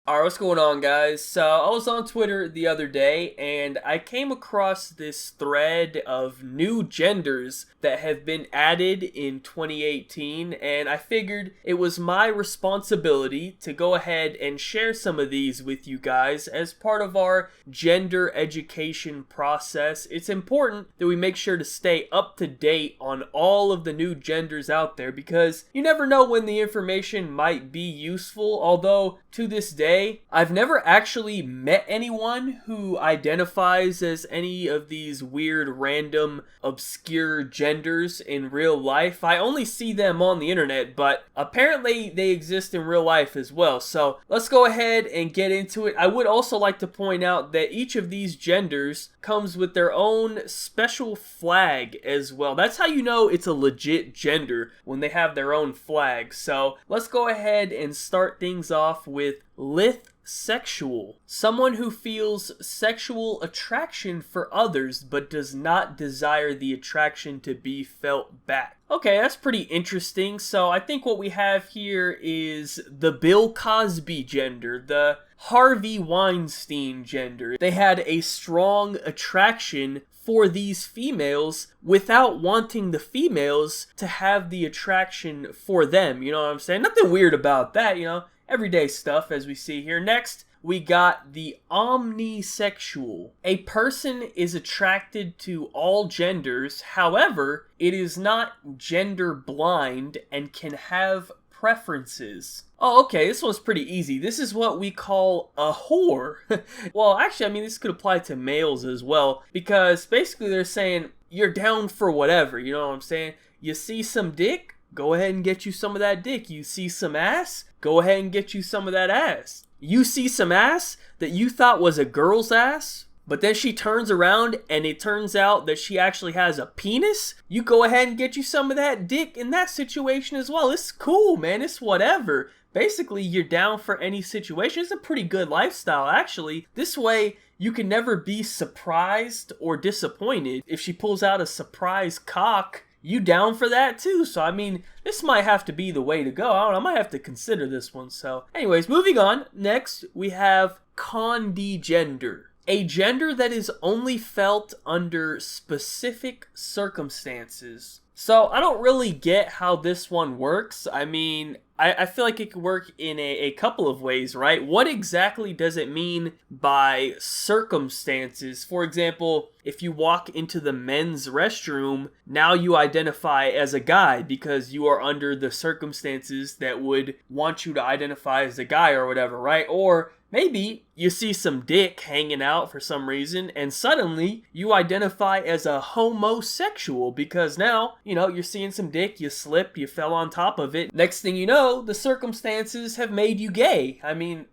Alright, what's going on, guys? So, I was on Twitter the other day and I came across this thread of new genders that have been added in 2018, and I figured it was my responsibility to go ahead and share some of these with you guys as part of our gender education process. It's important that we make sure to stay up to date on all of the new genders out there because you never know when the information might be useful, although to this day, I've never actually met anyone who identifies as any of these weird, random, obscure genders in real life. I only see them on the internet, but apparently they exist in real life as well. So let's go ahead and get into it. I would also like to point out that each of these genders comes with their own special flag as well. That's how you know it's a legit gender, when they have their own flag. So let's go ahead and start things off with lithsexual. Someone who feels sexual attraction for others but does not desire the attraction to be felt back. Okay, that's pretty interesting. So I think what we have here is the Bill Cosby gender, the Harvey Weinstein gender. They had a strong attraction for these females without wanting the females to have the attraction for them. You know what I'm saying? Nothing weird about that, everyday stuff as we see here. Next, we got the omnisexual. A person is attracted to all genders, however, it is not gender blind and can have preferences. Oh, okay, this one's pretty easy. This is what we call a whore. Well, actually, this could apply to males as well, because basically they're saying you're down for whatever, you know what I'm saying? You see some dick? Go ahead and get you some of that dick. You see some ass? Go ahead and get you some of that ass. You see some ass that you thought was a girl's ass, but then she turns around and it turns out that she actually has a penis? You go ahead and get you some of that dick in that situation as well. It's cool, man. It's whatever. Basically, you're down for any situation. It's a pretty good lifestyle, actually. This way, you can never be surprised or disappointed. If she pulls out a surprise cock, you down for that too? So this might have to be the way to go. I don't know, I might have to consider this one. So anyways, moving on. Next, we have condigender. A gender that is only felt under specific circumstances. So I don't really get how this one works. I feel like it could work in a couple of ways, right? What exactly does it mean by circumstances? For example, if you walk into the men's restroom, now you identify as a guy because you are under the circumstances that would want you to identify as a guy or whatever, right? Or maybe you see some dick hanging out for some reason and suddenly you identify as a homosexual because now, you're seeing some dick, you slip, you fell on top of it. Next thing you know, the circumstances have made you gay.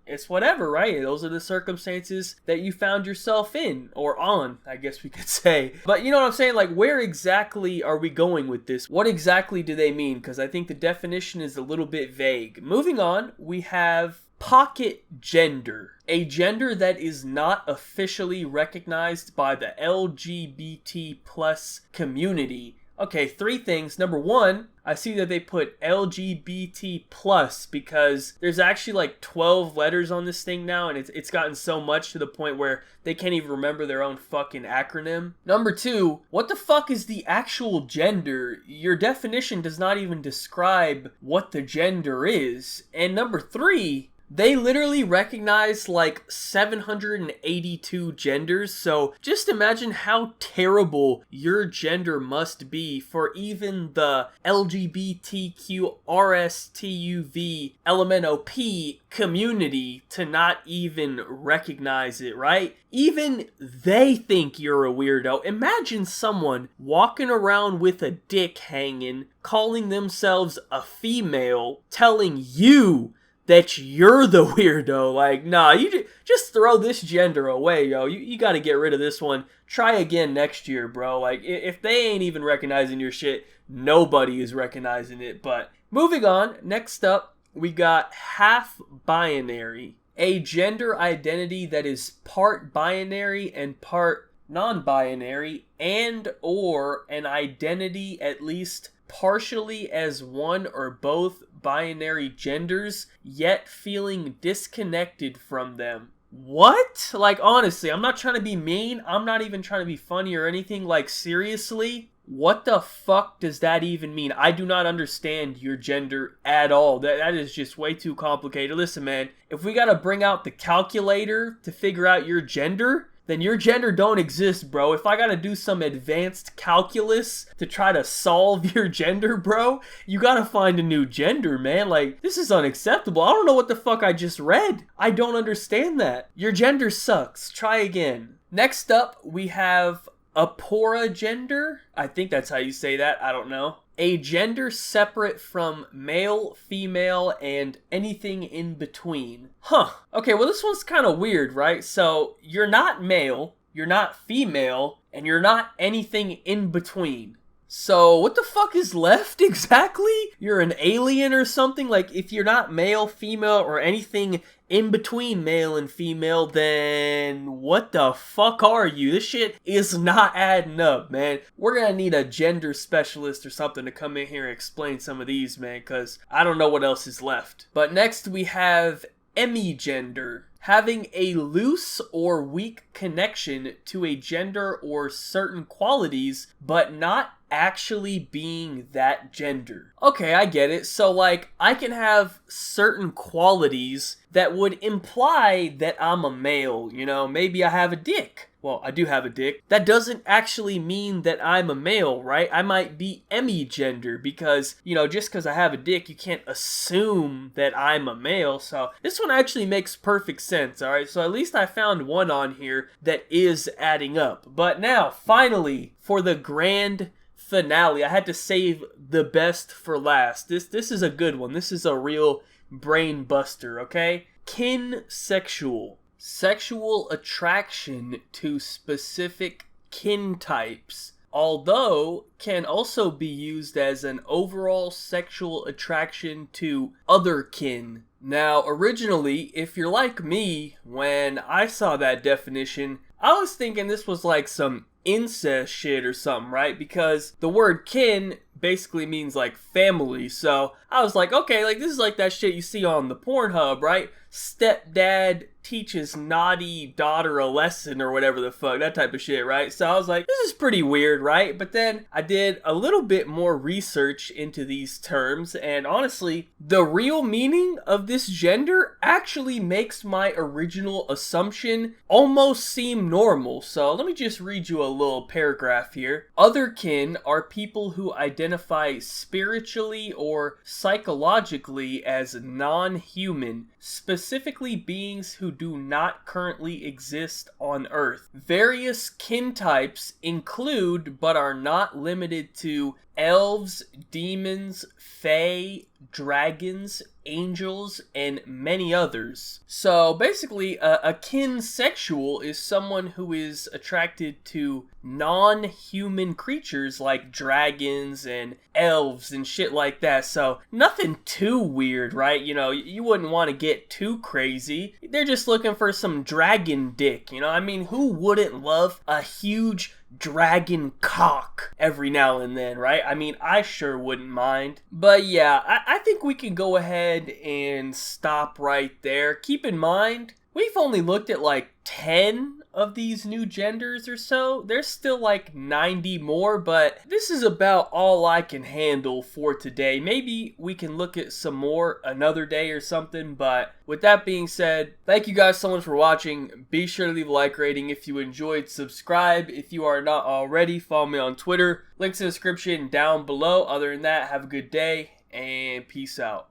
It's whatever, right? Those are the circumstances that you found yourself in, or on, I guess we could say. But you know what I'm saying? Like, where exactly are we going with this? What exactly do they mean? Because I think the definition is a little bit vague. Moving on, we have pocket gender. A gender that is not officially recognized by the LGBT plus community. Okay, 3 things. Number 1, I see that they put LGBT plus because there's actually like 12 letters on this thing now, and it's gotten so much to the point where they can't even remember their own fucking acronym. Number 2, what the fuck is the actual gender? Your definition does not even describe what the gender is. And number 3, they literally recognize like 782 genders, so just imagine how terrible your gender must be for even the LGBTQRSTUV LMNOP community to not even recognize it, right? Even they think you're a weirdo. Imagine someone walking around with a dick hanging, calling themselves a female, telling you that you're the weirdo. Like, nah, you just throw this gender away, yo. You gotta get rid of this one. Try again next year, bro. Like, if they ain't even recognizing your shit, nobody is recognizing it. But moving on, next up, we got half binary. A gender identity that is part binary and part non-binary, and or an identity at least partially as one or both non-binary genders, yet feeling disconnected from them. What? Like, honestly, I'm not trying to be mean. I'm not even trying to be funny or anything. Like, seriously? What the fuck does that even mean? I do not understand your gender at all. That is just way too complicated. Listen, man, if we gotta bring out the calculator to figure out your gender, then your gender don't exist, bro. If I gotta do some advanced calculus to try to solve your gender, bro, you gotta find a new gender, man. Like, this is unacceptable. I don't know what the fuck I just read. I don't understand that. Your gender sucks. Try again. Next up, we have apora gender. I think that's how you say that. I don't know. A gender separate from male, female, and anything in between. Huh. Okay, well, this one's kind of weird, right? So, you're not male, you're not female, and you're not anything in between. So, what the fuck is left exactly? You're an alien or something? Like, if you're not male, female, or anything in between male and female, then what the fuck are you? This shit is not adding up, man. We're gonna need a gender specialist or something to come in here and explain some of these, man, because I don't know what else is left. But next we have emigender. Having a loose or weak connection to a gender or certain qualities, but not actually being that gender. Okay, I get it. So, like, I can have certain qualities that would imply that I'm a male, you know? Maybe I have a dick. Well, I do have a dick. That doesn't actually mean that I'm a male, right? I might be emigender because, you know, just because I have a dick, you can't assume that I'm a male. So this one actually makes perfect sense, all right? So at least I found one on here that is adding up. But now, finally, for the grand finale, I had to save the best for last. This is a good one. This is a real brain buster, okay? Kinsexual. Sexual attraction to specific kin types, although can also be used as an overall sexual attraction to other kin. Now, originally, if you're like me, when I saw that definition, I was thinking this was like some incest shit or something, right? Because the word kin basically means like family. So I was like, okay, like this is like that shit you see on the Pornhub, right? Stepdad teaches naughty daughter a lesson or whatever the fuck, that type of shit, right? So I was like, this is pretty weird, right? But then I did a little bit more research into these terms, and honestly, the real meaning of this gender actually makes my original assumption almost seem normal. So let me just read you a little paragraph here. Other kin are people who identify spiritually or psychologically as non-human, specifically beings who do not currently exist on Earth. Various kin types include, but are not limited to, elves, demons, fae, dragons, angels, and many others. So basically, a kinsexual is someone who is attracted to non-human creatures like dragons and elves and shit like that. So nothing too weird, right? You know, you wouldn't want to get too crazy. They're just looking for some dragon dick, you know? I mean, who wouldn't love a huge dragon cock every now and then, right? I mean, I sure wouldn't mind. But yeah, I think we can go ahead and stop right there. Keep in mind, we've only looked at like 10 of these new genders or so. There's still like 90 more, but this is about all I can handle for today. Maybe we can look at some more another day or something, but with that being said, thank you guys so much for watching. Be sure to leave a like rating if you enjoyed. Subscribe if you are not already. Follow me on Twitter. Links in the description down below. Other than that, have a good day and peace out.